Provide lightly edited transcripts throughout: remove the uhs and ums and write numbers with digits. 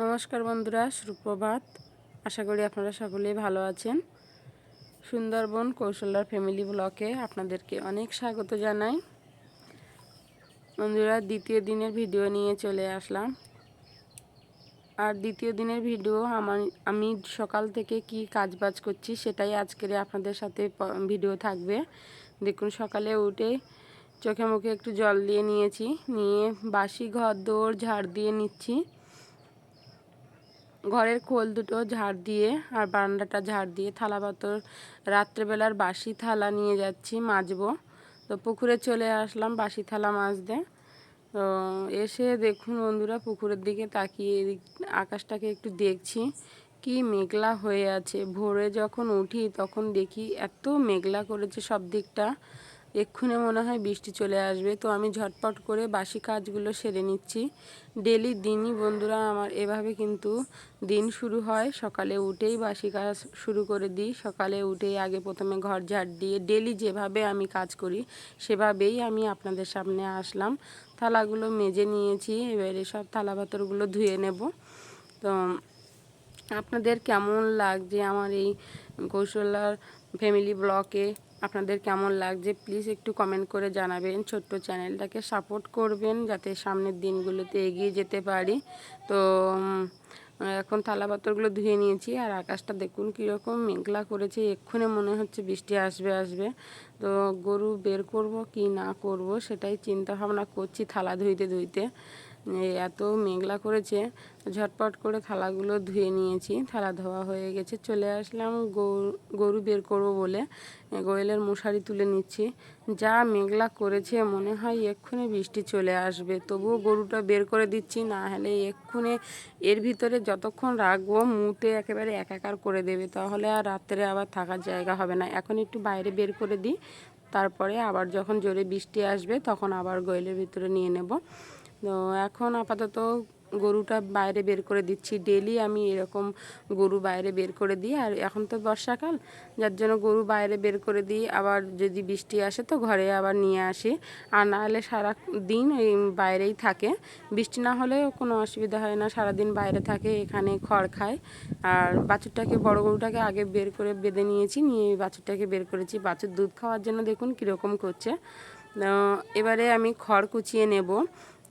নমস্কার বন্ধুরা, সুপ্রভাত। আশা করি আপনারা সকলেই ভালো আছেন। সুন্দরবন কৌশলার ফ্যামিলি ব্লকে আপনাদেরকে অনেক স্বাগত জানাই। বন্ধুরা, দ্বিতীয় দিনের ভিডিও নিয়ে চলে আসলাম। আর দ্বিতীয় দিনের ভিডিও আমি সকাল থেকে কি কাজবাজ করছি সেটাই আজকের আপনাদের সাথে ভিডিও থাকবে। দেখুন, সকালে উঠে চোখে মুখে একটু জল দিয়ে নিয়েছি, নিয়ে বাসি ঘর দৌড় ঝাড় দিয়ে নিচ্ছি। ঘরের খোল দুটো ঝাড় দিয়ে আর বারান্দাটা ঝাড় দিয়ে থালা পাতর রাত্রেবেলার বাসি থালা নিয়ে যাচ্ছি মাজবো। তো পুকুরে চলে আসলাম বাসি থালা মাজতে। তো এসে দেখুন বন্ধুরা, পুকুরের দিকে তাকিয়ে আকাশটাকে একটু দেখছি, কি মেঘলা হয়ে আছে। ভোরে যখন উঠি তখন দেখি এত মেঘলা করেছে সব দিকটা, এক্ষুনি মনে হয় বৃষ্টি চলে আসবে। তো আমি ঝটপট করে বাসি কাজগুলো সেরে নিচ্ছি। ডেলি দিনই বন্ধুরা আমার এভাবে কিন্তু দিন শুরু হয়। সকালে উঠেই বাসি কাজ শুরু করে দিই। সকালে উঠেই আগে প্রথমে ঘর ঝাড় দিয়ে ডেলি যেভাবে আমি কাজ করি সেভাবেই আমি আপনাদের সামনে আসলাম। থালাগুলো মেজে নিয়েছি, এবারে সব থালা পাথরগুলো ধুয়ে নেব। তো আপনাদের কেমন লাগছে আমার এই কৌশলার ফ্যামিলি ব্লকে, আপনাদের কেমন লাগছে প্লিজ একটু কমেন্ট করে জানাবেন। ছোট্ট চ্যানেলটাকে সাপোর্ট করবেন যাতে সামনের দিনগুলোতে এগিয়ে যেতে পারি। তো এখন থালা পাত্রগুলো ধুয়ে নিয়েছি আর আকাশটা দেখুন কীরকম মেঘলা করেছে, এক্ষুনি মনে হচ্ছে বৃষ্টি আসবে আসবে। তো গরু বের করব কি না করব সেটাই চিন্তা ভাবনা করছি থালা ধুইতে ধুইতে। এত মেঘলা করেছে, ঝটপট করে থালাগুলো ধুয়ে নিয়েছি। থালা ধোয়া হয়ে গেছে, চলে আসলাম গরু বের করব বলে গোয়েলের মশারি তুলে নিচ্ছি। যা মেঘলা করেছে মনে হয় এক্ষুনি বৃষ্টি চলে আসবে, তবুও গরুটা বের করে দিচ্ছি, না হলে এক্ষুনি এর ভিতরে যতক্ষণ রাখবো মুতে একেবারে একাকার করে দেবে, তাহলে আর রাত্রে আবার থাকার জায়গা হবে না। এখন একটু বাইরে বের করে দিই, তারপরে আবার যখন জোরে বৃষ্টি আসবে তখন আবার গোয়েলের ভিতরে নিয়ে নেব। তো এখন আপাতত গরুটা বাইরে বের করে দিচ্ছি। ডেলি আমি এরকম গরু বাইরে বের করে দিই, আর এখন তো বর্ষাকাল, যার জন্য গরু বাইরে বের করে দিই। আবার যদি বৃষ্টি আসে তো ঘরে আবার নিয়ে আসি, আর না হলে সারা দিন ওই বাইরেই থাকে। বৃষ্টি না হলেও কোনো অসুবিধা হয় না, সারাদিন বাইরে থাকে, এখানে খড় খায়। আর বাছুরটাকে, বড় গরুটাকে আগে বের করে বেঁধে নিয়েছি, নিয়ে বাছুরটাকে বের করেছি। বাছুর দুধ খাওয়ার জন্য দেখুন কীরকম করছে। এবারে আমি খড় কুচিয়ে নেব।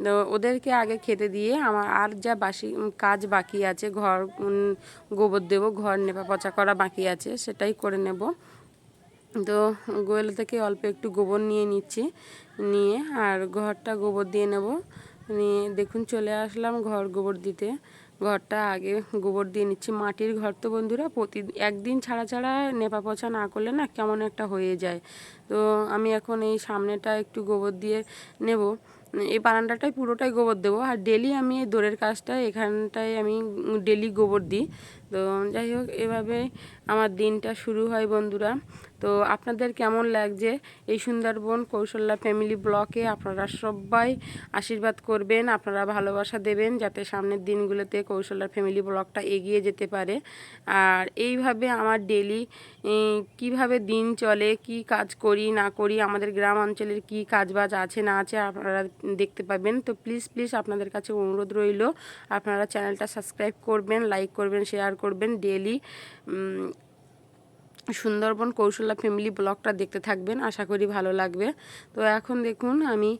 তো ওদেরকে আগে খেতে দিয়ে আমার আর যা বাসি কাজ বাকি আছে, ঘর গোবর দেবো, ঘর নেপা পচা করা বাকি আছে, সেটাই করে নেব। তো গোয়াল থেকে অল্প একটু গোবর নিয়ে নিচ্ছি, নিয়ে আর ঘরটা গোবর দিয়ে নেব। নিয়ে দেখুন চলে আসলাম ঘর গোবর দিতে। ঘরটা আগে গোবর দিয়ে নিচ্ছি। মাটির ঘর তো বন্ধুরা একদিন ছাড়া ছাড়া নেপা পচা না করলে না কেমন একটা হয়ে যায়। তো আমি এখন এই সামনেটা একটু গোবর দিয়ে নেব, এই বারান্দাটায় পুরোটাই গোবর দেবো। আর ডেলি আমি এই দোরের কাজটা এখানটায় আমি ডেলি গোবর দিই। তো যাই হোক, এভাবে আমার দিনটা শুরু হয় বন্ধুরা। তো আপনাদের কেমন লাগছে এই সুন্দরবন কৌশল্যা ফ্যামিলি ব্লকে? আপনারা সবাই আশীর্বাদ করবেন, আপনারা ভালোবাসা দেবেন যাতে সামনের দিনগুলোতে কৌশল্যা ফ্যামিলি ব্লকটা এগিয়ে যেতে পারে। আর এইভাবে আমার ডেলি কিভাবে দিন চলে, কি কাজ করি না করি, আমাদের গ্রাম অঞ্চলের কি কাজবাজ আছে না আছে আপনারা দেখতে পাবেন। তো প্লিজ আপনাদের কাছে অনুরোধ রইল, আপনারা চ্যানেলটা সাবস্ক্রাইব করবেন, লাইক করবেন, শেয়ার করবেন। ডেলি সুন্দরবন কৌশল্যা ফ্যামিলি ব্লগটা দেখতে থাকবেন, আশা করি ভালো লাগবে। তো এখন দেখুন আমি